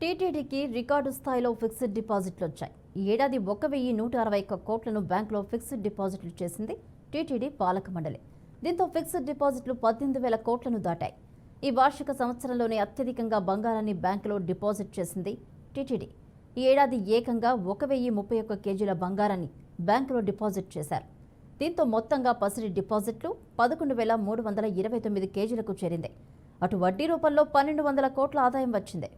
టీటీడీకి రికార్డు స్థాయిలో ఫిక్స్డ్ డిపాజిట్లు వచ్చాయి. ఈ ఏడాది 1,161 కోట్లను బ్యాంకులో ఫిక్స్డ్ డిపాజిట్లు చేసింది టీటీడీ పాలక మండలి. దీంతో ఫిక్స్డ్ డిపాజిట్లు 18,000 కోట్లను దాటాయి. ఈ వార్షిక సంవత్సరంలోనే అత్యధికంగా బంగారాన్ని బ్యాంకులో డిపాజిట్ చేసింది టీటీడీ. ఈ ఏడాది ఏకంగా 1,031 కేజీల బంగారాన్ని బ్యాంకులో డిపాజిట్ చేశారు. దీంతో మొత్తంగా పసిడి డిపాజిట్లు 11,329 కేజీలకు చేరింది. అటు వడ్డీ రూపంలో 1,200 కోట్ల ఆదాయం వచ్చింది.